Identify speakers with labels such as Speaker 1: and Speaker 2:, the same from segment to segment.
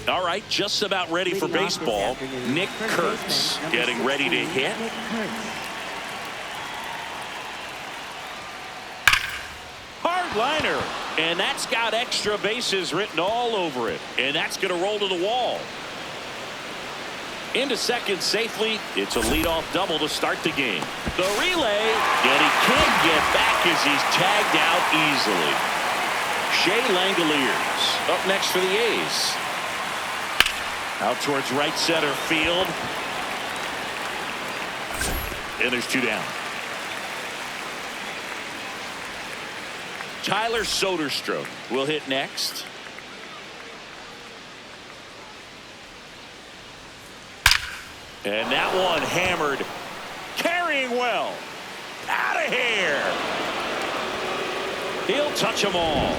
Speaker 1: All right, just about ready for baseball. Nick Kurtz getting ready to hit. Hard liner, and that's got extra bases written all over it, and that's going to roll to the wall. Into second safely. It's a leadoff double to start the game. The relay, and he can't get back as he's tagged out easily. Shea Langoliers up next for the A's. Out towards right center field. And there's 2 down. Tyler Soderstrom will hit next. And that one hammered. Carrying well. Out of here. He'll touch them all.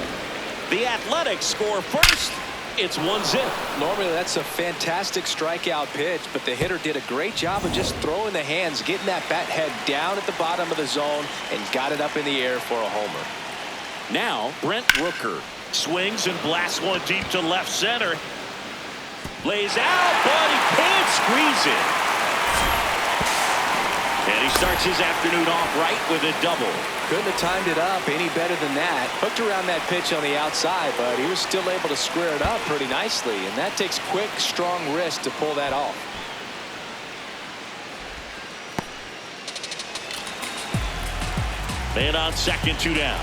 Speaker 1: The Athletics score first. It's 1-0.
Speaker 2: Normally that's a fantastic strikeout pitch, but the hitter did a great job of just throwing the hands, getting that bat head down at the bottom of the zone, and got it up in the air for a homer.
Speaker 1: Now Brent Rooker swings and blasts one deep to left center. Lays out, but he can't squeeze it. And he starts his afternoon off right with a double.
Speaker 2: Couldn't have timed it up any better than that. Hooked around that pitch on the outside, but he was still able to square it up pretty nicely. And that takes quick, strong wrist to pull that off.
Speaker 1: Man on second, 2 down.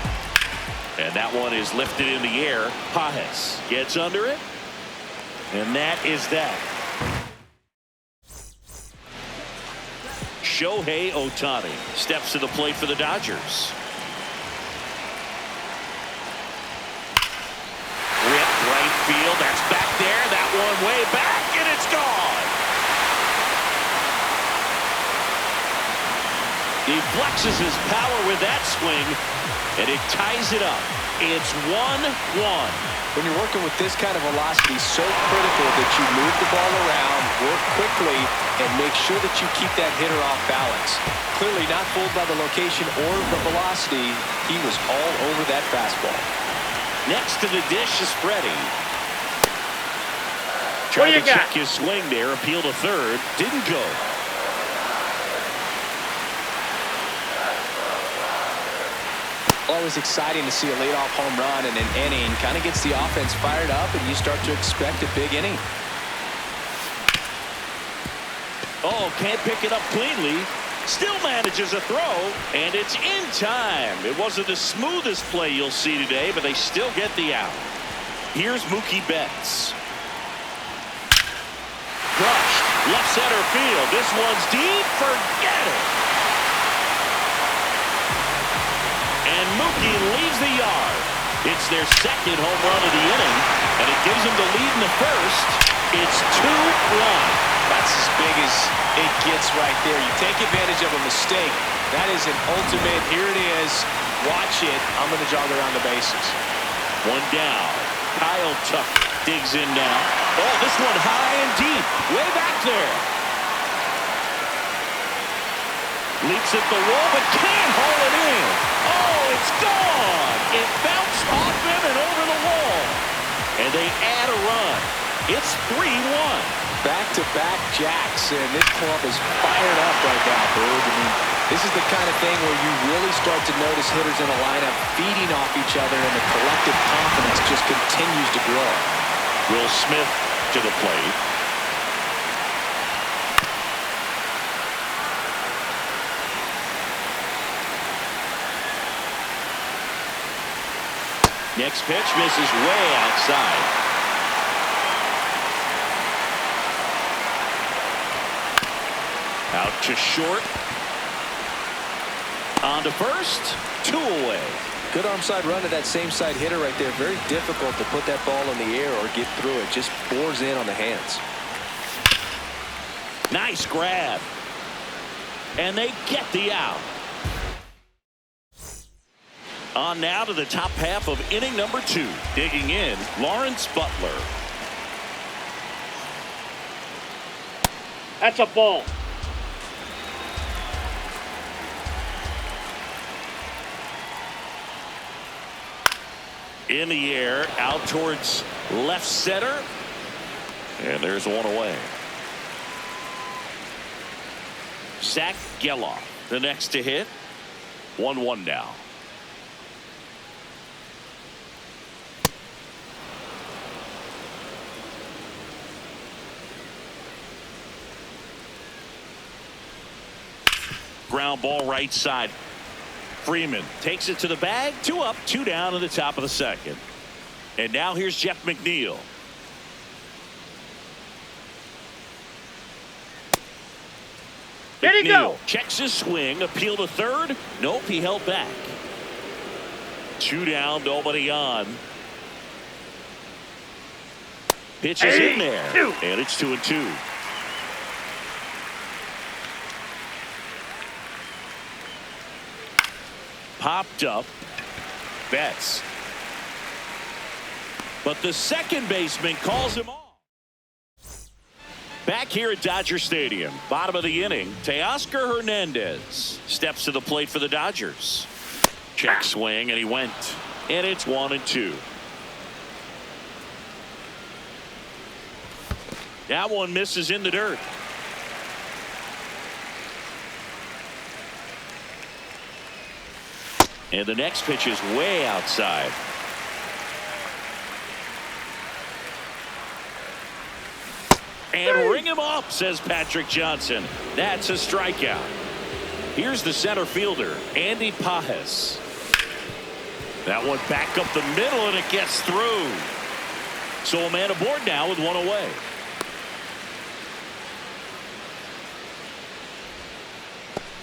Speaker 1: And that one is lifted in the air. Pages gets under it. And that is that. Shohei Ohtani steps to the plate for the Dodgers. Ripped right field. That's back there. That one way back, and it's gone. He flexes his power with that swing, and it ties it up. It's 1-1.
Speaker 2: When you're working with this kind of velocity, so critical that you move the ball around, work quickly, and make sure that you keep that hitter off balance. Clearly not fooled by the location or the velocity. He was all over that fastball.
Speaker 1: Next to the dish is Freddie. Tried to check his swing there, appeal to third, didn't go.
Speaker 2: Always exciting to see a leadoff home run in an inning. Kind of gets the offense fired up, and you start to expect a big inning.
Speaker 1: Oh, can't pick it up cleanly. Still manages a throw, and it's in time. It wasn't the smoothest play you'll see today, but they still get the out. Here's Mookie Betts. Crushed. Left center field. This one's deep. Forget it. And Mookie leaves the yard. It's their second home run of the inning, and it gives them the lead in the first. It's 2-1.
Speaker 2: That's as big as it gets right there. You take advantage of a mistake. That is an ultimate, here it is, watch it, I'm going to jog around the bases.
Speaker 1: 1 down. Kyle Tucker digs in now. Oh, this one high and deep. Way back there. Leaps at the wall, but can't haul it in. Oh, it's gone. It bounced off him and over the wall. And they add a run. It's 3-1.
Speaker 2: Back-to-back jacks, and this club is fired up right now, Bird. I mean, this is the kind of thing where you really start to notice hitters in a lineup feeding off each other, and the collective confidence just continues to grow.
Speaker 1: Will Smith to the plate. Next pitch misses way outside. Out to short. On to first. 2 away.
Speaker 2: Good arm side run to that same side hitter right there. Very difficult to put that ball in the air or get through it. Just bores in on the hands.
Speaker 1: Nice grab. And they get the out. On now to the top half of inning number 2. Digging in, Lawrence Butler.
Speaker 3: That's a ball.
Speaker 1: In the air, out towards left center. And there's one away. Zach Geloff, the next to hit. 1-1 now. Ground ball right side. Freeman takes it to the bag. 2 up, 2 down in the top of the second. And now here's Jeff McNeil.
Speaker 3: There you go.
Speaker 1: Checks his swing. Appeal to third. Nope, he held back. 2 down, nobody on. Pitch is in there. And it's 2-2. Popped up. Betts. But the second baseman calls him off. Back here at Dodger Stadium, bottom of the inning, Teoscar Hernandez steps to the plate for the Dodgers. Check swing, and he went. And it's 1-2. That one misses in the dirt. And the next pitch is way outside. And ring him up, says Patrick Johnson. That's a strikeout. Here's the center fielder, Andy Pajes. That one back up the middle, and it gets through. So a man aboard now with 1 away.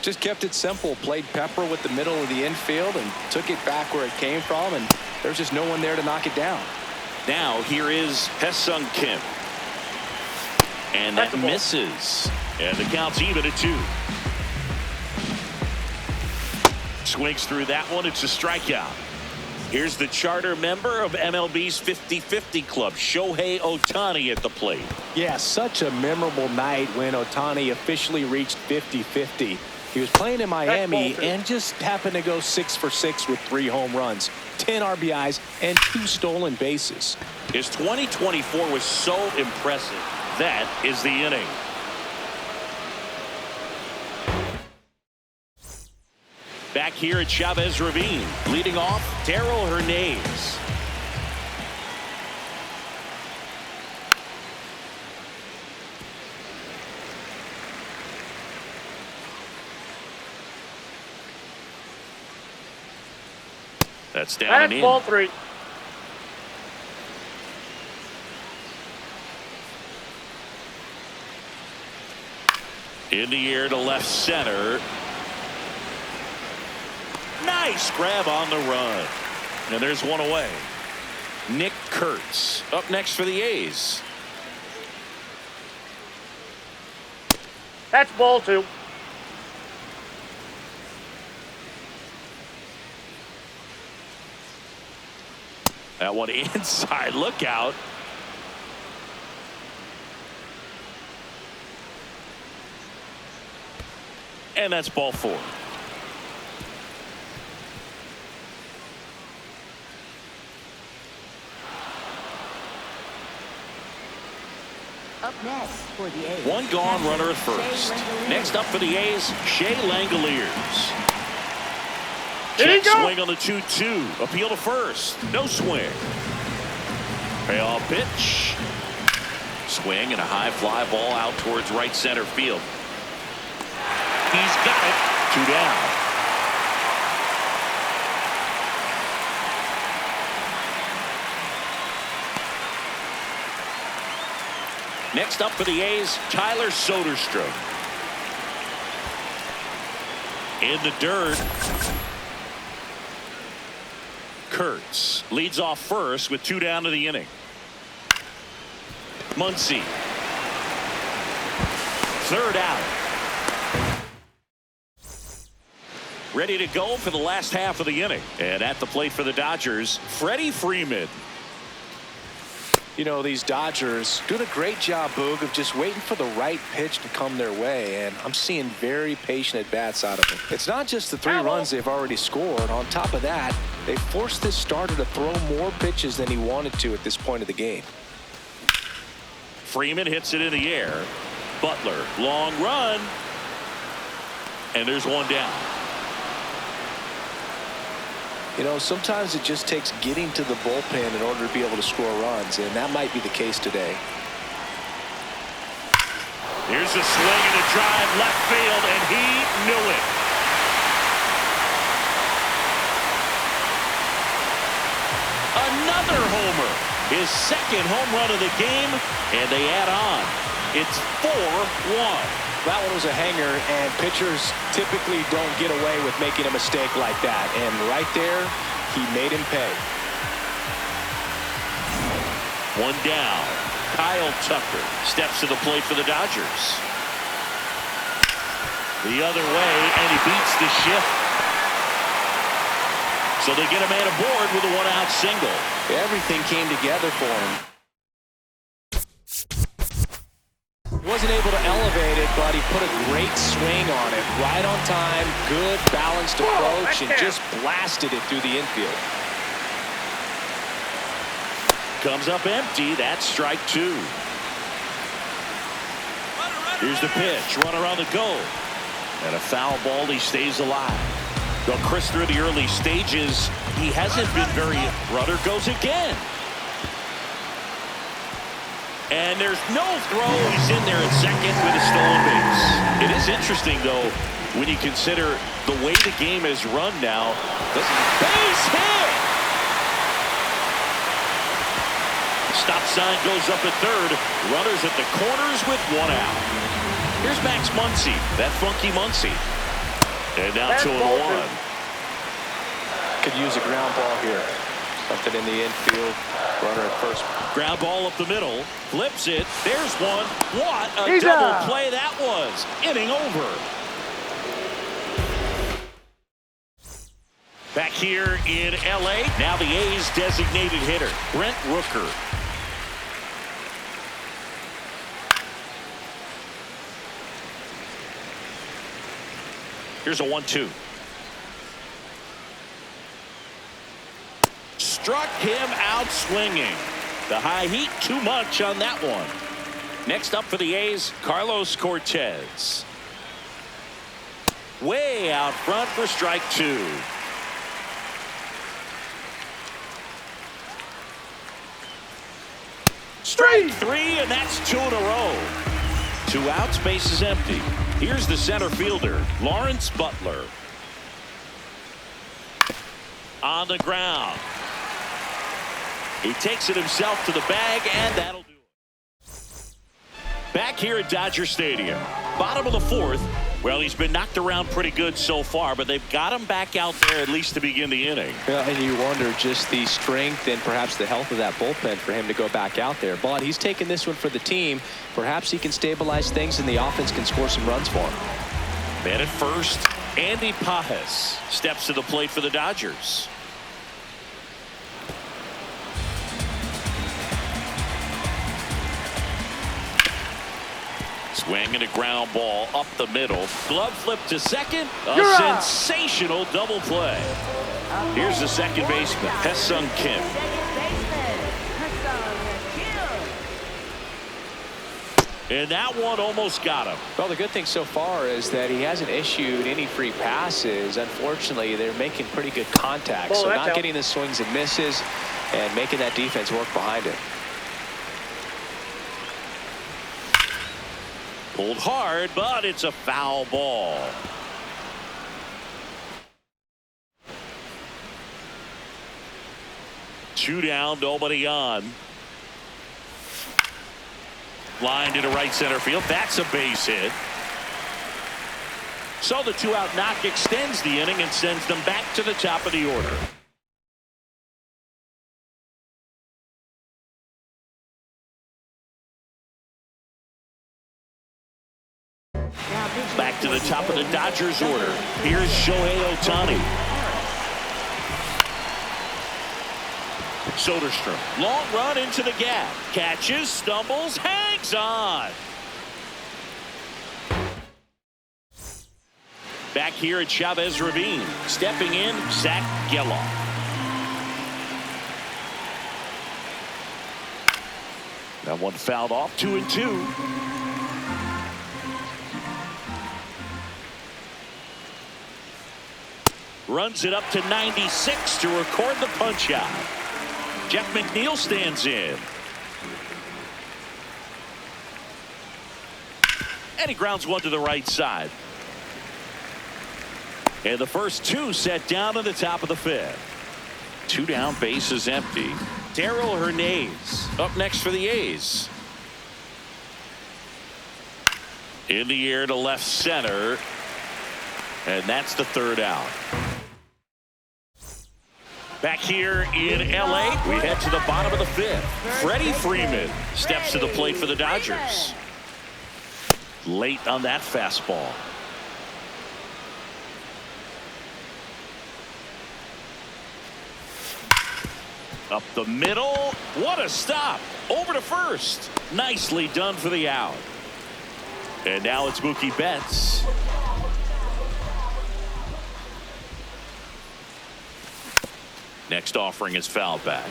Speaker 2: Just kept it simple. Played pepper with the middle of the infield and took it back where it came from, and there's just no one there to knock it down.
Speaker 1: Now here is Ha-Seong Kim. And that misses. And the count's even at 2. Swings through that one. It's a strikeout. Here's the charter member of MLB's 50-50 club, Shohei Ohtani, at the plate.
Speaker 2: Yeah, such a memorable night when Ohtani officially reached 50-50. He was playing in Miami and just happened to go 6 for 6 with 3 home runs, 10 RBIs, and 2 stolen bases.
Speaker 1: His 2024 was so impressive. That is the inning. Back here at Chavez Ravine, leading off, Darrell Hernandez. That's down and in.
Speaker 3: Ball 3.
Speaker 1: In the air to left center. Nice grab on the run. And there's 1 away. Nick Kurtz up next for the A's.
Speaker 3: That's ball 2.
Speaker 1: That one inside. Look out. And that's ball 4.
Speaker 4: Up next for the A's.
Speaker 1: 1 gone, runner at first. Next up for the A's, Shea Langoliers. Check swing on the 2-2. Appeal to first. No swing. Payoff pitch. Swing and a high fly ball out towards right center field. He's got it. 2 down. Next up for the A's, Tyler Soderstrom. In the dirt. Kurtz leads off first with 2 down to the inning. Muncy. 3rd out. Ready to go for the last half of the inning. And at the plate for the Dodgers, Freddie Freeman.
Speaker 2: You know, these Dodgers doing a great job, Boog, of just waiting for the right pitch to come their way, and I'm seeing very patient at-bats out of them. It's not just the 3 runs they've already scored. On top of that, they forced this starter to throw more pitches than he wanted to at this point of the game.
Speaker 1: Freeman hits it in the air. Butler, long run. And there's one down.
Speaker 2: You know, sometimes it just takes getting to the bullpen in order to be able to score runs, and that might be the case today.
Speaker 1: Here's a swing and a drive left field, and he knew it. Another homer. His second home run of the game, and they add on. It's 4-1.
Speaker 2: That one was a hanger, and pitchers typically don't get away with making a mistake like that. And right there, he made him pay.
Speaker 1: One down. Kyle Tucker steps to the plate for the Dodgers. The other way, and he beats the shift. So they get a man aboard with a one-out single.
Speaker 2: Everything came together for him. Wasn't able to elevate it, but he put a great swing on it. Right on time, good balanced approach, and just blasted it through the infield.
Speaker 1: Comes up empty. That's strike two. Here's the pitch. Runner on the go. And a foul ball. He stays alive. Well, Chris, through the early stages, he hasn't been very... Runner goes again. And there's no throw. He's in there at second with a stolen base. It is interesting, though, when you consider the way the game has run now. Base hit! Stop sign goes up at third. Runners at the corners with one out. Here's Max Muncy, that funky Muncy. And now 2-1.
Speaker 2: Could use a ground ball here. Something in the infield. Runner at first.
Speaker 1: Ground ball up the middle. Flips it. There's one. What a double play that was. Inning over. Back here in L.A. Now the A's designated hitter, Brent Rooker. Here's a 1-2. Struck him out swinging. The high heat too much on that one. Next up for the A's, Carlos Cortez. Way out front for strike two. Strike three, and that's two in a row. 2 outs, base is empty. Here's the center fielder, Lawrence Butler. On the ground. He takes it himself to the bag, and that'll do it. Back here at Dodger Stadium. Bottom of the fourth. Well, he's been knocked around pretty good so far, but they've got him back out there at least to begin the inning.
Speaker 2: Yeah, and you wonder just the strength and perhaps the health of that bullpen for him to go back out there. But he's taking this one for the team. Perhaps he can stabilize things and the offense can score some runs for him.
Speaker 1: Man at first, Andy Pajes steps to the plate for the Dodgers. Swing and a ground ball up the middle. Glove flip to second. A sensational double play. Here's the second baseman, Ha-Seong Kim. And that one almost got him.
Speaker 2: Well, the good thing so far is that he hasn't issued any free passes. Unfortunately, they're making pretty good contact. So not getting the swings and misses and making that defense work behind it.
Speaker 1: Pulled hard, but it's a foul ball. Two down, nobody on. Line into right center field. That's a base hit. So the 2-out knock extends the inning and sends them back to the top of the order. Back to the top of the Dodgers order. Here's Shohei Ohtani. Soderstrom. Long run into the gap. Catches, stumbles, hangs on. Back here at Chavez Ravine. Stepping in, Zach Geloff. That one fouled off. 2-2. Runs it up to 96 to record the punch out. Jeff McNeil stands in. And he grounds one to the right side. And the first two set down at the top of the fifth. 2 down, bases empty. Darrell Hernandez up next for the A's. In the air to left center. And that's the 3rd out. Back here in L.A., we head to the bottom of the 5th. Freddie Freeman steps to the plate for the Dodgers. Late on that fastball. Up the middle. What a stop. Over to first. Nicely done for the out. And now it's Mookie Betts. Next offering is foul back.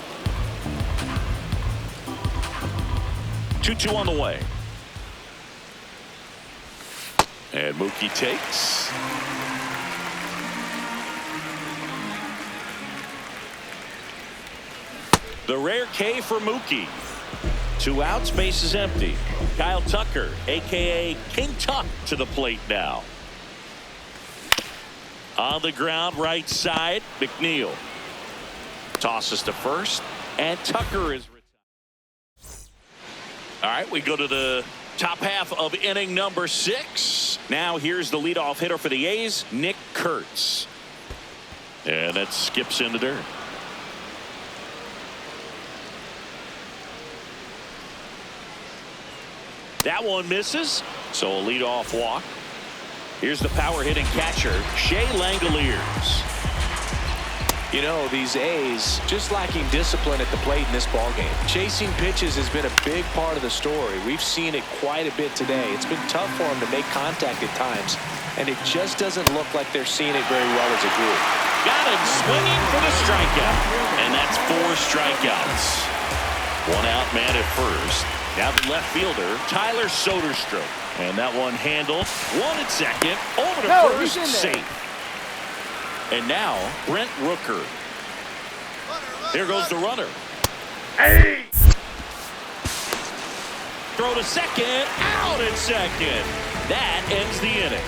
Speaker 1: 2-2 on the way. And Mookie takes. The rare K for Mookie. 2 outs, base is empty. Kyle Tucker, a.k.a. King Tuck, to the plate now. On the ground, right side, McNeil. Tosses to first, and Tucker is retired. All right, we go to the top half of inning number 6. Now here's the leadoff hitter for the A's, Nick Kurtz. And that skips in the dirt. That one misses, so a leadoff walk. Here's the power hitting catcher, Shea Langoliers.
Speaker 2: You know, these A's just lacking discipline at the plate in this ballgame. Chasing pitches has been a big part of the story. We've seen it quite a bit today. It's been tough for them to make contact at times, and it just doesn't look like they're seeing it very well as a group.
Speaker 1: Got him swinging for the strikeout, and that's 4 strikeouts. 1 out, man at first. Now the left fielder, Tyler Soderstrom, and that one handled. 1 at second, over to first, safe. And now, Brent Rooker. Here goes the runner. Hey! Throw to second, out at second. That ends the inning.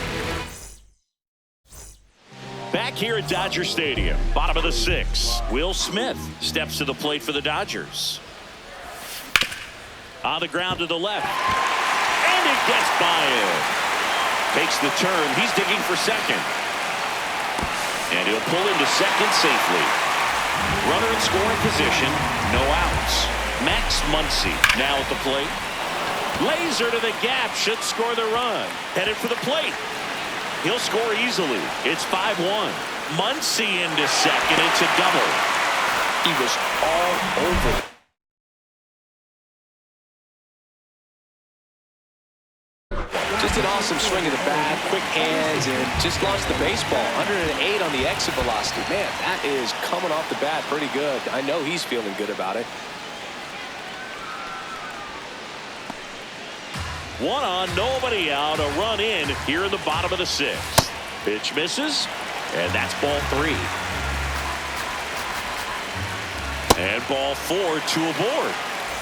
Speaker 1: Back here at Dodger Stadium, bottom of the 6th. Will Smith steps to the plate for the Dodgers. On the ground to the left. And it gets by him. Takes the turn. He's digging for second. And he'll pull into second safely. Runner in scoring position. No outs. Max Muncy now at the plate. Laser to the gap. Should score the run. Headed for the plate. He'll score easily. It's 5-1. Muncy into second. It's a double. He was all over it.
Speaker 2: Just an awesome swing of the bat, quick hands, and just launched the baseball. 108 on the exit velocity. Man, that is coming off the bat pretty good. I know he's feeling good about it.
Speaker 1: 1 on, nobody out. A run in here in the bottom of the 6th. Pitch misses, and that's ball 3. And ball 4, 2 aboard.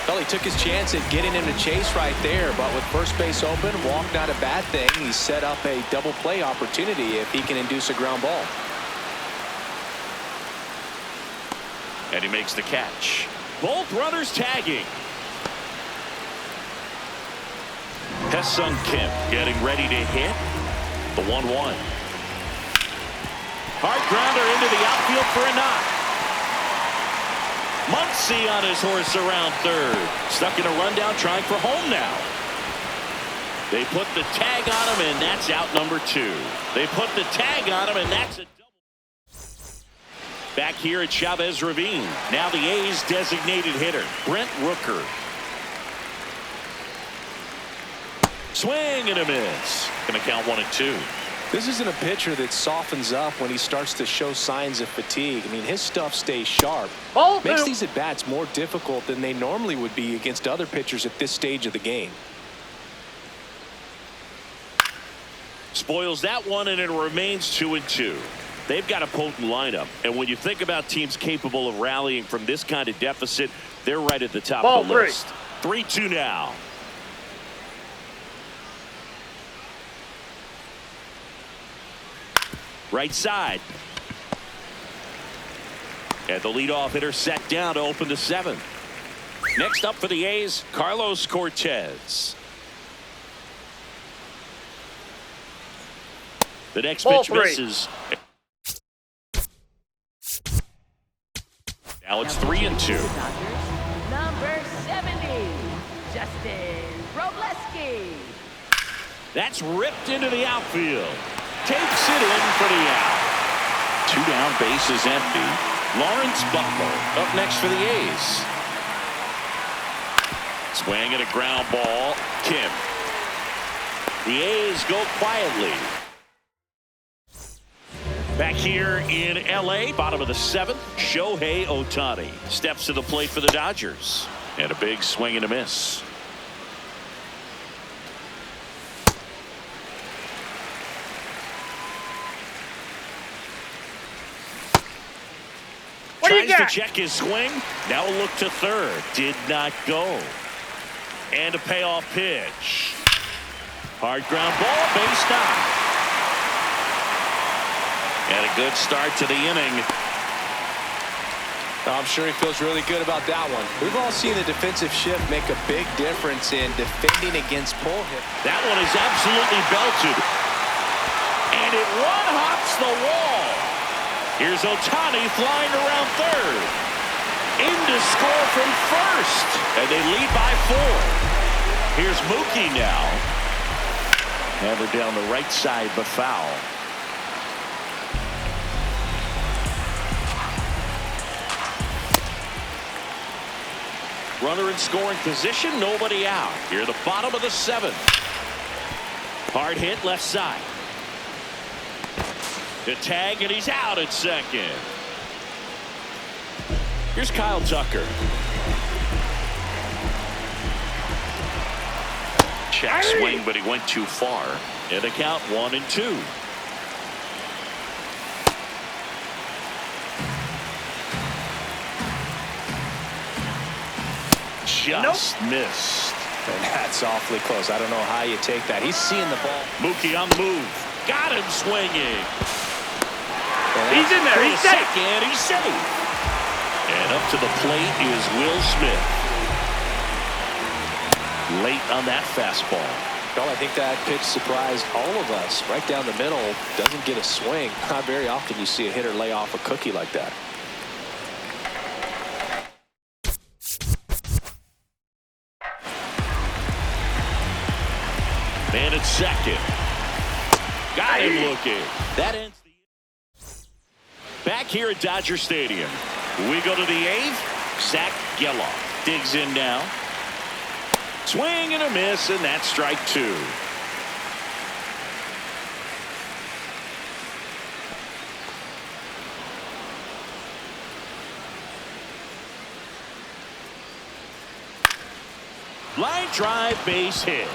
Speaker 2: Well, he took his chance at getting him to chase right there, but with first base open, walk not a bad thing. He set up a double play opportunity if he can induce a ground ball.
Speaker 1: And he makes the catch. Both runners tagging. Ha-Seong Kim getting ready to hit. The 1-1. Hard grounder into the outfield for a knock. Muncy on his horse around third. Stuck in a rundown trying for home now. They put the tag on him, and that's out number 2. They put the tag on him, and that's a double. Back here at Chavez Ravine. Now the A's designated hitter, Brent Rooker. Swing and a miss. Gonna count 1-2.
Speaker 2: This isn't a pitcher that softens up when he starts to show signs of fatigue. I mean, his stuff stays sharp. Makes these at-bats more difficult than they normally would be against other pitchers at this stage of the game.
Speaker 1: Spoils that one, and it remains 2-2. They've got a potent lineup, and when you think about teams capable of rallying from this kind of deficit, they're right at the top of the list. 3-2 now. Right side. And the leadoff hitter set down to open the 7th. Next up for the A's, Carlos Cortez. The next pitch misses. Now it's 3-2.
Speaker 4: Number 70, Justin Robleski.
Speaker 1: That's ripped into the outfield. Takes it in for the out. 2 down, bases empty. Lawrence Butler up next for the A's. Swing at a ground ball. Kim. The A's go quietly. Back here in L.A., bottom of the 7th, Shohei Ohtani steps to the plate for the Dodgers. And a big swing and a miss. Tries to check his swing. Now a look to third. Did not go. And a payoff pitch. Hard ground ball, base knock. And a good start to the inning.
Speaker 2: I'm sure he feels really good about that one. We've all seen the defensive shift make a big difference in defending against pull hit.
Speaker 1: That one is absolutely belted. And it one-hops the wall. Here's Ohtani flying around third. In to score from first. And they lead by 4. Here's Mookie now. Hammered down the right side, but foul. Runner in scoring position, nobody out. Here at the bottom of the 7th. Hard hit left side. The tag, and he's out at second. Here's Kyle Tucker. Check swing, but he went too far. And the count 1-2. Just missed.
Speaker 2: And that's awfully close. I don't know how you take that. He's seeing the ball.
Speaker 1: Mookie on the move. Got him swinging.
Speaker 3: He's in there. He's safe.
Speaker 1: And he's safe. And up to the plate is Will Smith. Late on that fastball.
Speaker 2: Well, I think that pitch surprised all of us. Right down the middle. Doesn't get a swing. Not very often you see a hitter lay off a cookie like that.
Speaker 1: Man at second. Got him looking. That ends the back here at Dodger Stadium. We go to the 8th. Zach Geloff digs in now. Swing and a miss, and that's strike 2. Line drive, base hit.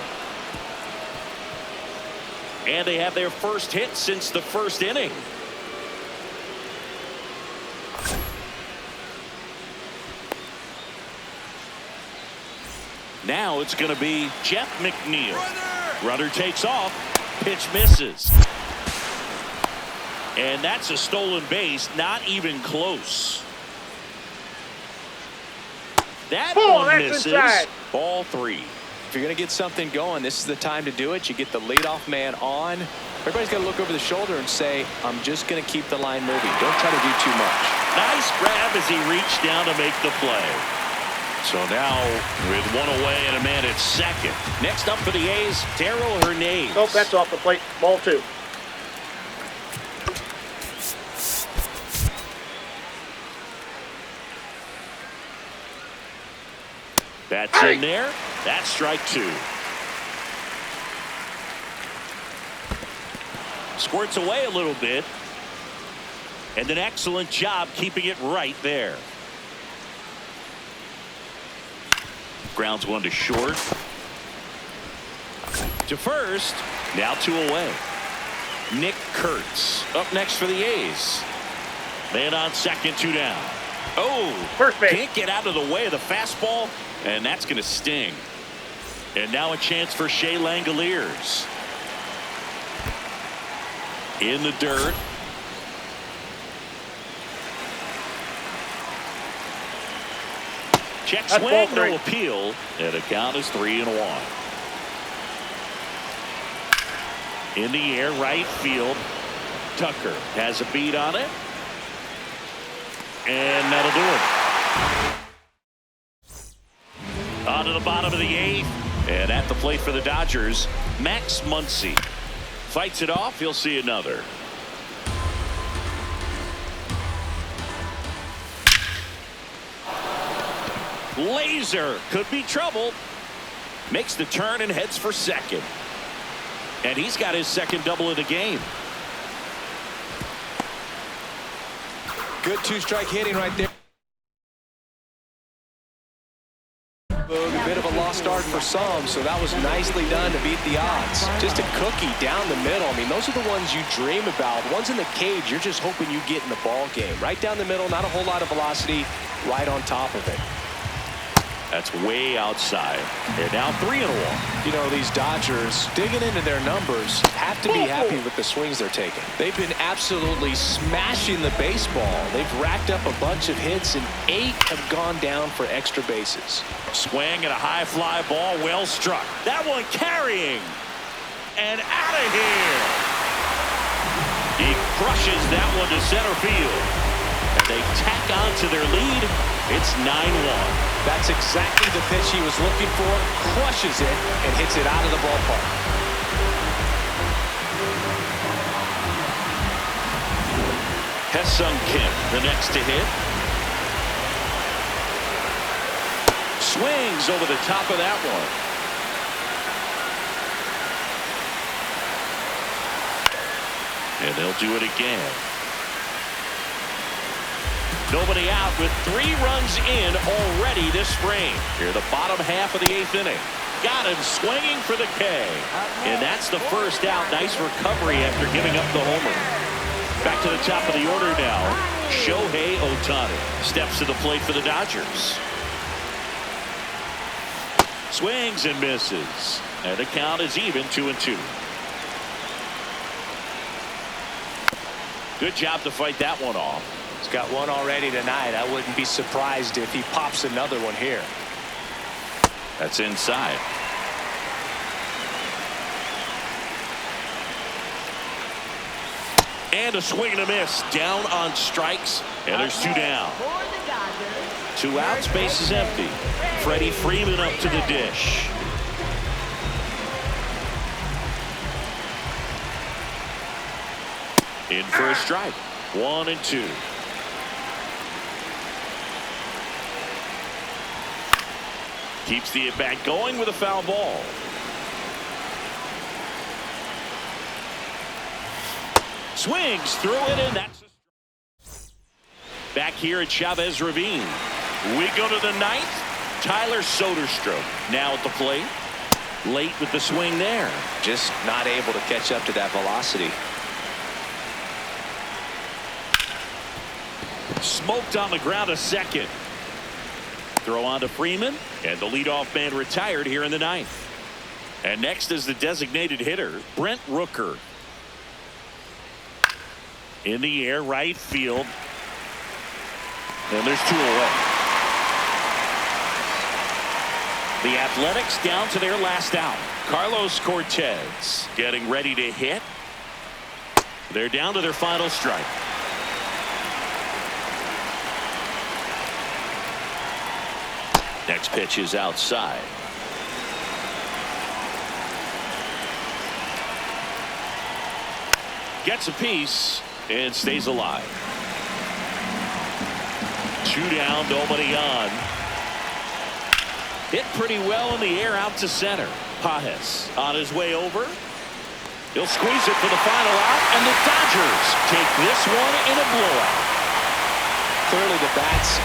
Speaker 1: And they have their first hit since the first inning. Now it's going to be Jeff McNeil. Runner takes off. Pitch misses. And that's a stolen base. Not even close. That one misses.
Speaker 3: Inside.
Speaker 1: Ball 3.
Speaker 2: If you're going to get something going, this is the time to do it. You get the leadoff man on. Everybody's got to look over the shoulder and say, I'm just going to keep the line moving. Don't try to do too much.
Speaker 1: Nice grab as he reached down to make the play. So now with one away and a man at second. Next up for the A's, Darryl Hernandez.
Speaker 3: Nope, that's off the plate. Ball 2.
Speaker 1: That's in there. That's strike 2. Squirts away a little bit. And an excellent job keeping it right there. Grounds one to short. To first. Now 2 away. Nick Kurtz up next for the A's. Man on second, 2 down. Oh,
Speaker 3: First base.
Speaker 1: Can't get out of the way of the fastball, and that's going to sting. And now a chance for Shea Langoliers. In the dirt. Check
Speaker 3: That's
Speaker 1: swing,
Speaker 3: ball
Speaker 1: no
Speaker 3: 3.
Speaker 1: appeal, and the count is 3-1. In the air, right field. Tucker has a beat on it. And that'll do it. On to the bottom of the 8th. And at the plate for the Dodgers, Max Muncy. Fights it off. He'll see another. Laser could be trouble. Makes the turn and heads for second. And he's got his second double of the game.
Speaker 2: Good 2-strike hitting right there. A bit of a lost start for some, so that was nicely done to beat the odds. Just a cookie down the middle. I mean, those are the ones you dream about. Ones in the cage, you're just hoping you get in the ball game. Right down the middle, not a whole lot of velocity, right on top of it.
Speaker 1: That's way outside. They're now 3-1.
Speaker 2: You know, these Dodgers, digging into their numbers, have to be happy with the swings they're taking. They've been absolutely smashing the baseball. They've racked up a bunch of hits, and 8 have gone down for extra bases.
Speaker 1: Swing and a high fly ball, well struck. That one carrying. And out of here. He crushes that one to center field. And they tack on to their lead. It's 9-1.
Speaker 2: That's exactly the pitch he was looking for. Crushes it and hits it out of the ballpark.
Speaker 1: Ha-Seong Kim, the next to hit. Swings over the top of that one. And they'll do it again. Nobody out with 3 runs in already this spring. Here the bottom half of the 8th inning. Got him swinging for the K. And that's the first out. Nice recovery after giving up the homer. Back to the top of the order now. Shohei Ohtani steps to the plate for the Dodgers. Swings and misses. And the count is even 2-2. Good job to fight that one off.
Speaker 2: He's got one already tonight. I wouldn't be surprised if he pops another one here.
Speaker 1: That's inside. And a swing and a miss. Down on strikes. And there's 2 down. 2 outs. Base is empty. Freddie Freeman up to the dish. In for a strike. 1-2. Keeps the at-bat going with a foul ball. Swings through it, and that's a strike. Back here at Chavez Ravine. We go to the 9th. Tyler Soderstrom now at the plate. Late with the swing there.
Speaker 2: Just not able to catch up to that velocity.
Speaker 1: Smoked on the ground a second. Throw on to Freeman, and the leadoff man retired here in the 9th. And next is the designated hitter, Brent Rooker. In the air, right field. And there's 2 away. The Athletics down to their last out. Carlos Cortez getting ready to hit. They're down to their final strike. Next pitch is outside. Gets a piece and stays alive. 2 down, nobody on. Hit pretty well in the air out to center. Pajes on his way over. He'll squeeze it for the final out, and the Dodgers take this one in a blowout.
Speaker 2: Clearly the bats